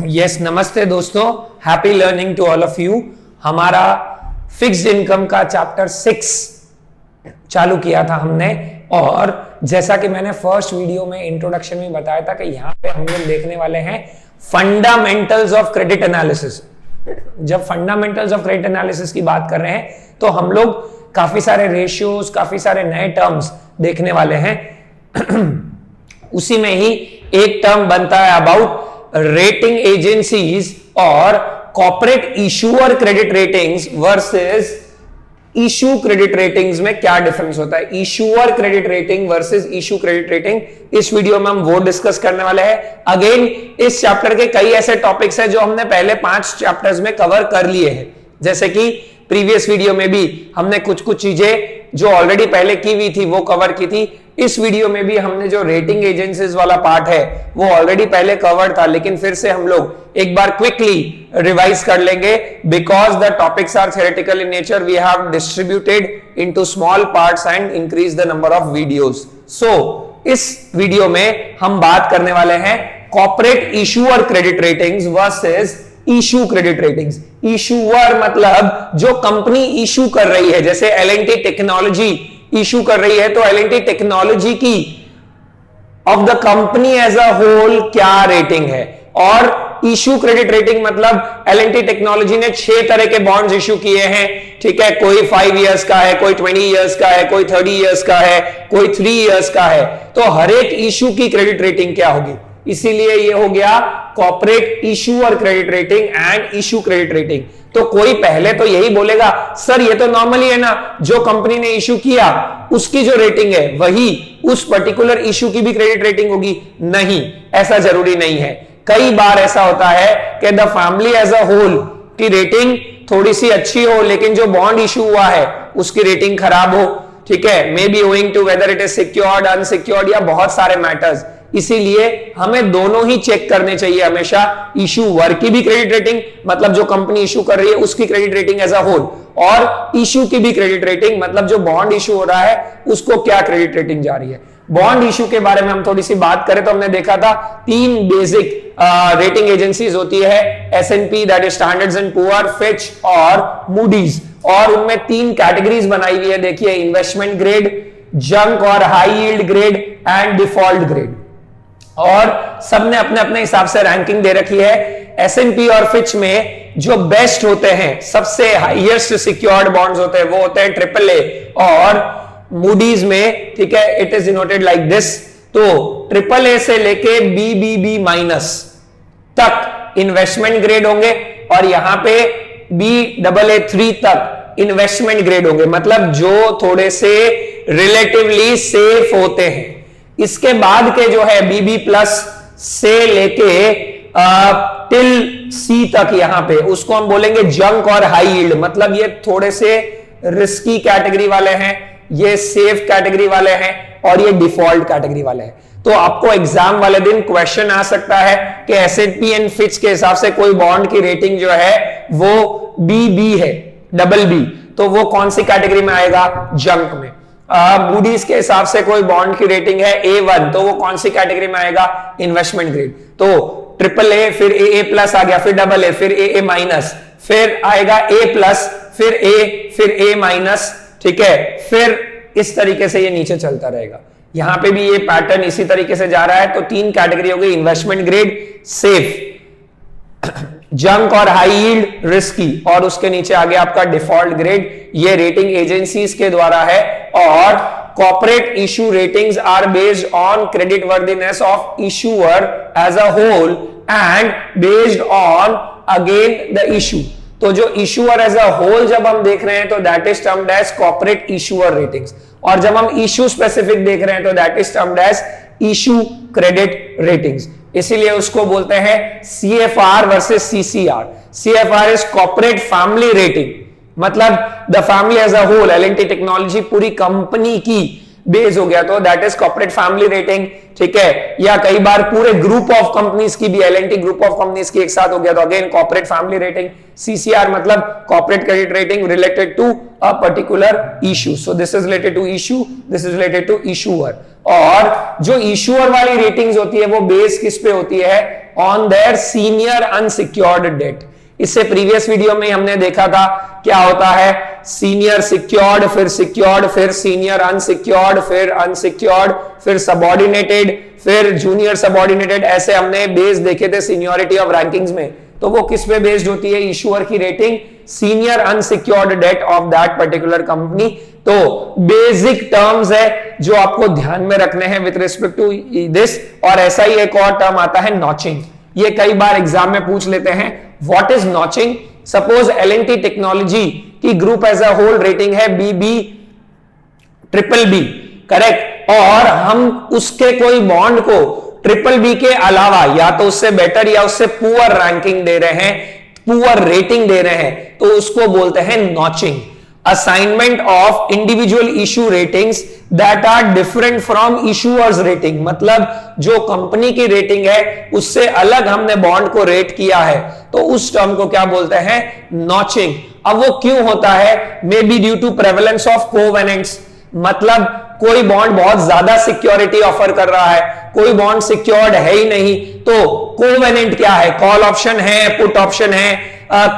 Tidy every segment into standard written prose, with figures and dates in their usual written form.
Yes नमस्ते दोस्तों, happy learning to all of you. हमारा फिक्स्ड इनकम का चैप्टर 6 चालू किया था हमने, और जैसा कि मैंने फर्स्ट वीडियो में इंट्रोडक्शन में बताया था कि यहां पे हम लोग देखने वाले हैं फंडामेंटल्स ऑफ क्रेडिट एनालिसिस। जब फंडामेंटल्स ऑफ क्रेडिट एनालिसिस की बात कर रहे हैं तो हम लोग काफी सारे रेशियोज, काफी सारे नए टर्म्स देखने वाले हैं। उसी में ही एक टर्म बनता है अबाउट रेटिंग एजेंसीज और corporate issuer credit ratings versus issue credit ratings में क्या डिफरेंस होता है। Issuer credit rating versus issue credit rating, इस वीडियो में हम वो डिस्कस करने वाले हैं। अगेन इस चैप्टर के कई ऐसे टॉपिक्स हैं जो हमने पहले 5 चैप्टर्स में कवर कर लिए हैं, जैसे कि प्रीवियस वीडियो में भी हमने कुछ चीजें जो ऑलरेडी पहले की हुई थी वो कवर की थी। इस वीडियो में भी हमने जो रेटिंग एजेंसीज वाला पार्ट है वो ऑलरेडी पहले कवर था, लेकिन फिर से हम लोग एक बार क्विकली रिवाइज कर लेंगे। Because the topics are theoretical in nature, we have distributed into small parts and increase the number of videos. So इस वीडियो में हम बात करने वाले हैं corporate issuer credit ratings versus issue credit ratings. Issuer मतलब जो कंपनी इशू कर रही है, जैसे एल&टी टेक्नोलॉजी इशू कर रही है तो एल&टी टेक्नोलॉजी की of the company as a whole क्या रेटिंग है। और इशू क्रेडिट रेटिंग मतलब एल&टी टेक्नोलॉजी ने 6 तरह के बॉन्ड्स इशू किए हैं, ठीक है। कोई 5 इयर्स का है, कोई 20 इयर्स का है, कोई 30 इयर्स का है, कोई 3 इयर्स का है। तो हर एक इशू की क्रेडिट रेटिंग क्या होगी, इसीलिए ये हो गया corporate issuer credit rating and issue credit rating. तो कोई पहले तो यही बोलेगा सर ये तो नॉर्मली है ना, जो कंपनी ने इशू किया उसकी जो रेटिंग है वही उस पर्टिकुलर इशू की भी क्रेडिट रेटिंग होगी। नहीं, ऐसा जरूरी नहीं है। कई बार ऐसा होता है कि the family as a whole की रेटिंग थोड़ी सी अच्छी हो, लेकिन जो बॉन्ड इशू हुआ है उसकी रेटिंग खराब हो, ठीक है। May be owing to whether it is secured, unsecured या बहुत सारे मैटर्स। इसीलिए हमें दोनों ही चेक करने चाहिए हमेशा, इशूअर की भी क्रेडिट रेटिंग मतलब जो कंपनी इशू कर रही है उसकी credit rating as a whole, और इशू की भी क्रेडिट रेटिंग मतलब जो बॉन्ड इशू हो रहा है उसको क्या क्रेडिट रेटिंग जा रही है। बॉन्ड इशू के बारे में हम थोड़ी सी बात करें तो हमने देखा था 3 बेसिक रेटिंग एजेंसीज होती है, S&P that is standards and poor, Fitch और मूडीज। और उनमें 3 कैटेगरीज बनाई हुई है, देखिए, इन्वेस्टमेंट ग्रेड, जंक और high yield grade and default grade. और सबने अपने अपने हिसाब से रैंकिंग दे रखी है। S&P और फिच में जो बेस्ट होते हैं, सबसे हाईएस्ट सिक्योर्ड बॉन्ड्स होते हैं, वो होते हैं AAA, और मूडीज में, ठीक है, it is denoted like this. तो AAA से लेके BBB माइनस तक इन्वेस्टमेंट ग्रेड होंगे, और यहां पे Baa3 तक इन्वेस्टमेंट ग्रेड होंगे, मतलब जो थोड़े से रिलेटिवली सेफ होते हैं। इसके बाद के जो है BB प्लस से लेके टिल C तक, यहां पे उसको हम बोलेंगे जंक और हाई यील्ड, मतलब ये थोड़े से रिस्की कैटेगरी वाले हैं, ये सेफ कैटेगरी वाले हैं, और ये डिफॉल्ट कैटेगरी वाले हैं। तो आपको एग्जाम वाले दिन क्वेश्चन आ सकता है कि S&P एंड फिच के हिसाब से कोई बॉन्ड की रेटिंग जो है वो BB है, BB, तो वो कौन सी कैटेगरी में आएगा, जंक में। मूडीज के हिसाब से कोई बॉन्ड की रेटिंग है A1, तो वो कौन सी कैटेगरी में आएगा, इन्वेस्टमेंट ग्रेड। तो AAA, फिर AA प्लस आ गया, फिर AA, फिर AA माइनस, फिर आएगा A प्लस, फिर A, फिर A माइनस, ठीक है। फिर इस तरीके से ये नीचे चलता रहेगा। यहां पे भी ये पैटर्न इसी तरीके से जा रहा है। तो 3 कैटेगरी हो गई, इन्वेस्टमेंट ग्रेड सेफ, जंक और हाई यील्ड रिस्की, और उसके नीचे आ गया आपका डिफॉल्ट ग्रेड। ये रेटिंग एजेंसीज के द्वारा है, और corporate issue ratings are based on credit worthiness of issuer as a whole and based on again the issue. तो जो इशूअर एज अ होल जब हम देख रहे हैं तो that is termed as corporate issuer ratings, और जब हम इशू स्पेसिफिक देख रहे हैं तो that is termed as issue credit ratings. इसीलिए उसको बोलते हैं CFR versus CCR। CFR is corporate family rating, मतलब the family as a whole, L&T technology पूरी कंपनी की बेस हो गया तो that is corporate family rating, ठीक है। या कई बार पूरे ग्रुप ऑफ कंपनीज की भी, एल&टी ग्रुप ऑफ कंपनीज की एक साथ हो गया तो again corporate family rating. CCR मतलब corporate credit rating related to a particular issue. So this is related to issue, this is related to issuer. और जो इशूअर वाली रेटिंग्स होती है वो बेस किस पे होती है, on their senior unsecured debt. इससे प्रीवियस वीडियो में हमने देखा था क्या होता है, सीनियर सिक्योर्ड, फिर सिक्योर्ड, फिर सीनियर अनसिक्योर्ड, फिर अनसिक्योर्ड, फिर सबऑर्डिनेटेड, फिर जूनियर सबऑर्डिनेटेड, ऐसे हमने बेस देखे थे सीनियरिटी ऑफ रैंकिंग्स में। तो वो किस पे बेस्ड होती है, इशूअर की rating, senior unsecured debt of that particular company. तो बेसिक टर्म्स है जो आपको ध्यान में रखने हैं विद रिस्पेक्ट टू दिस। और ऐसा ही एक और टर्म आता है नॉचिंग, ये कई बार एग्जाम में पूछ लेते हैं, what is notching. Suppose L&T technology की group as a whole rating है BB BBB, करेक्ट, और हम उसके कोई बॉन्ड को BBB के अलावा या तो उससे बेटर या उससे पुअर रैंकिंग दे रहे हैं, पुअर रेटिंग दे रहे हैं, तो उसको बोलते हैं notching. Assignment of individual issue ratings that are different from issuer's rating, मतलब जो कंपनी की रेटिंग है उससे अलग हमने बॉन्ड को रेट किया है, तो उस टर्म को क्या बोलते हैं, नॉचिंग। अब वो क्यों होता है, may be due to prevalence of covenants, मतलब कोई बॉन्ड बहुत ज्यादा सिक्योरिटी ऑफर कर रहा है, कोई बॉन्ड सिक्योर्ड है ही नहीं, तो कोवेनेंट क्या है, कॉल ऑप्शन है, पुट ऑप्शन है,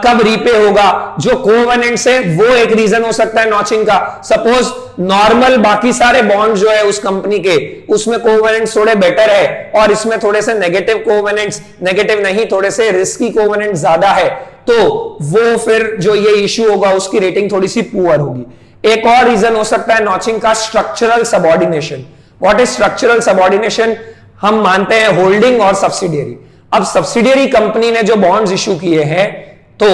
कब रीपे होगा, जो कोवेनेंट्स है वो एक रीजन हो सकता है नॉचिंग का। सपोज नॉर्मल बाकी सारे बॉन्ड जो है उस कंपनी के, उसमें कोवेनेंट्स थोड़े बेटर है और इसमें थोड़े से नेगेटिव कोवेनेंट्स, नेगेटिव नहीं थोड़े से रिस्की कोवेनेंट्स ज्यादा है, तो वो फिर जो ये इश्यू होगा उसकी रेटिंग थोड़ी सी पुअर होगी। एक और रीजन हो सकता है नॉचिंग का, structural subordination. What is structural subordination, हम मानते हैं होल्डिंग और सब्सिडियरी। अब सब्सिडियरी कंपनी ने जो बॉन्ड्स इशू किए हैं, तो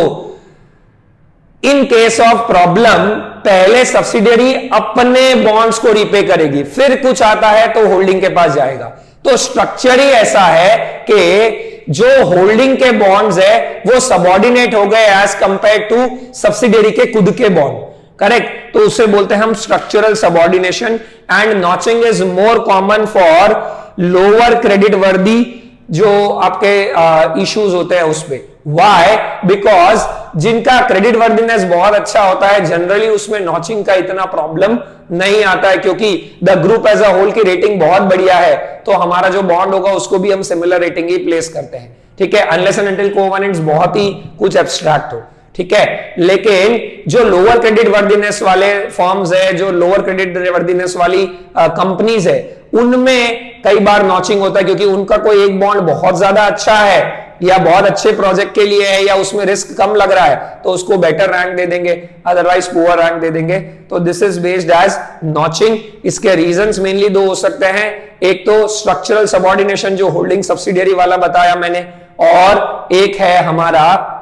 इन केस ऑफ प्रॉब्लम पहले सब्सिडियरी अपने बॉन्ड्स को रीपे करेगी, फिर कुछ आता है तो होल्डिंग के पास जाएगा। तो स्ट्रक्चर ही ऐसा है कि जो होल्डिंग के बॉन्ड्स है वो सबऑर्डिनेट हो गए एज कंपेयर टू सब्सिडियरी के खुद के बॉन्ड, करेक्ट, तो उसे बोलते हैं हम structural subordination. And notching is more common for lower credit वर्दी जो आपके इश्यूज होते हैं उस पे। Why? बिकॉज जिनका क्रेडिट वर्दीनेस बहुत अच्छा होता है जनरली उसमें नॉचिंग का इतना प्रॉब्लम नहीं आता है, क्योंकि the group as a whole की रेटिंग बहुत बढ़िया है, तो हमारा जो बॉन्ड होगा उसको भी हम सिमिलर रेटिंग ही प्लेस करते हैं, ठीक है, अनलेस एंड अनटिल कोवेनेंट्स बहुत ही कुछ एब्स्ट्रैक्ट हो, ठीक है। लेकिन जो लोअर क्रेडिट वर्दीनेस वाले फॉर्म्स है, जो लोअर क्रेडिट वर्दीनेस वाली कंपनीज है, उनमें कई बार नॉचिंग होता है, क्योंकि उनका कोई एक बॉन्ड बहुत ज्यादा अच्छा है या बहुत अच्छे प्रोजेक्ट के लिए है या उसमें रिस्क कम लग रहा है, तो उसको बेटर रैंक दे देंगे, अदरवाइज पुअर रैंक दे देंगे। तो this is based as notching. इसके रीजंस मेनली दो हो सकते हैं, एक तो स्ट्रक्चरल सबऑर्डिनेशन जो होल्डिंग सब्सिडियरी वाला बताया मैंने, और एक है हमारा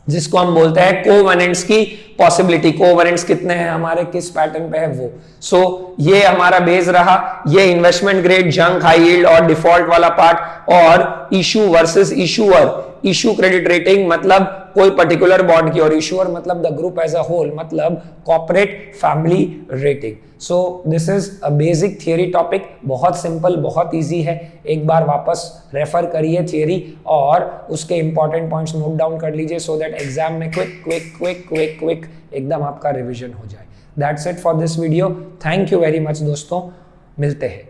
जिसको हम बोलते हैं कोवेनेंट्स की पॉसिबिलिटी। कोवेनेंट्स कितने हैं हमारे, किस पैटर्न पे है वो। सो ये हमारा बेस रहा, ये investment grade, junk, high yield और डिफॉल्ट वाला पार्ट, और issue versus issuer. Issue credit rating मतलब कोई पर्टिकुलर बॉन्ड की, और इशूअर मतलब the group as a whole, मतलब corporate family rating. So this is a basic theory topic, बहुत सिंपल, बहुत इजी है। एक बार वापस रेफर करिए थियरी और उसके इंपॉर्टेंट पॉइंट्स नोट डाउन कर लीजिए, सो दैट एग्जाम में क्विक एकदम आपका रिवीजन हो जाए। That's it for this video. Thank you very much दोस्तों, मिलते हैं।